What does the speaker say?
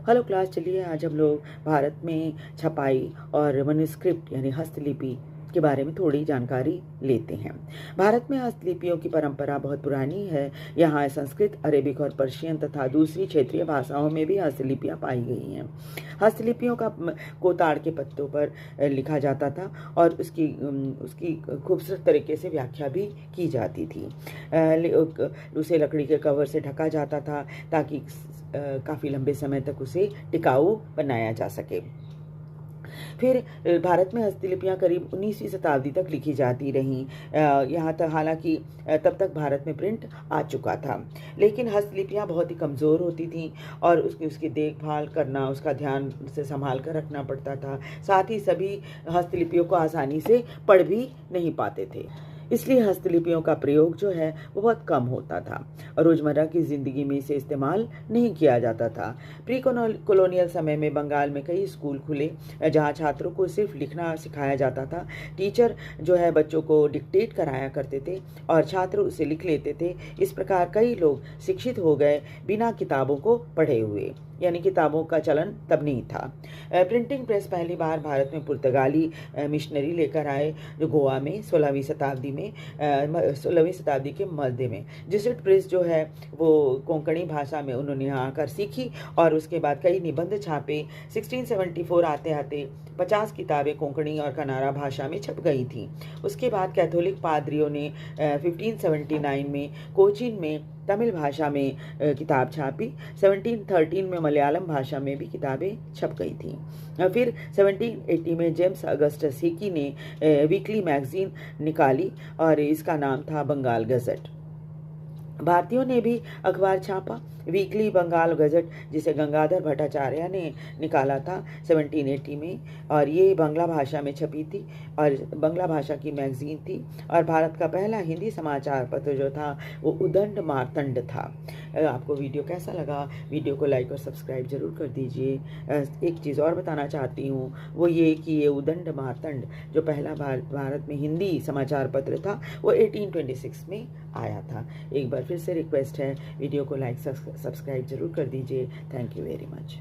Hello class, चलिए आज हम लोग भारत में छपाई और मैन्युस्क्रिप्ट यानी हस्तलिपि के बारे में थोड़ी जानकारी लेते हैं। भारत में हस्तलिपियों की परंपरा बहुत पुरानी है। यहाँ संस्कृत, अरेबिक और पर्शियन तथा दूसरी क्षेत्रीय भाषाओं में भी हस्तलिपियाँ पाई गई हैं। हस्तलिपियों को ताड़ के पत्तों पर लिखा जाता था और उसकी खूबसूरत तरीके से व्याख्या भी की जाती थी। उसे लकड़ी के कवर से ढका जाता था ताकि काफ़ी लंबे समय तक उसे टिकाऊ बनाया जा सके। फिर भारत में हस्तलिपियाँ करीब 19वीं शताब्दी तक लिखी जाती रहीं। यहाँ तक हालांकि तब तक भारत में प्रिंट आ चुका था, लेकिन हस्तलिपियाँ बहुत ही कमज़ोर होती थीं और उसकी देखभाल करना, उसका ध्यान से संभाल कर रखना पड़ता था। साथ ही सभी हस्तलिपियों को आसानी से पढ़ भी नहीं पाते थे, इसलिए हस्तलिपियों का प्रयोग जो है वो बहुत कम होता था और रोज़मर्रा की ज़िंदगी में इसे इस्तेमाल नहीं किया जाता था। प्री कॉलोनियल समय में बंगाल में कई स्कूल खुले जहाँ छात्रों को सिर्फ लिखना सिखाया जाता था। टीचर जो है बच्चों को डिक्टेट कराया करते थे और छात्र उसे लिख लेते थे। इस प्रकार कई लोग शिक्षित हो गए बिना किताबों को पढ़े हुए, यानी किताबों का चलन तब नहीं था। प्रिंटिंग प्रेस पहली बार भारत में पुर्तगाली मिशनरी लेकर आए, जो गोवा में 16वीं शताब्दी के मध्य में। जेसुइट प्रेस जो है वो कोंकणी भाषा में उन्होंने यहाँ आकर सीखी और उसके बाद कई निबंध छापे। 1674 आते आते 50 किताबें कोंकणी और कनारा भाषा में छप गई थीं। उसके बाद कैथोलिक पादरियों ने 1579 में कोचीन में तमिल भाषा में किताब छापी। 1713 में मलयालम भाषा में भी किताबें छप गई थीं। फिर 1780 में जेम्स अगस्टस हिकी ने वीकली मैगजीन निकाली और इसका नाम था बंगाल गज़ट। भारतीयों ने भी अखबार छापा, वीकली बंगाल गज़ट, जिसे गंगाधर भट्टाचार्य ने निकाला था 1780 में, और ये बांग्ला भाषा में छपी थी और बांग्ला भाषा की मैगज़ीन थी। और भारत का पहला हिंदी समाचार पत्र जो था वो उदंड मार्तंड था। आपको वीडियो कैसा लगा? वीडियो को लाइक और सब्सक्राइब जरूर कर दीजिए। एक चीज़ और बताना चाहती हूँ, वो ये कि ये उदंड मार्तंड जो पहला भारत में हिंदी समाचार पत्र था वो 1826 में आया था। एक बार फिर से रिक्वेस्ट है, वीडियो को लाइक सब्सक्राइब जरूर कर दीजिए। Thank you very much.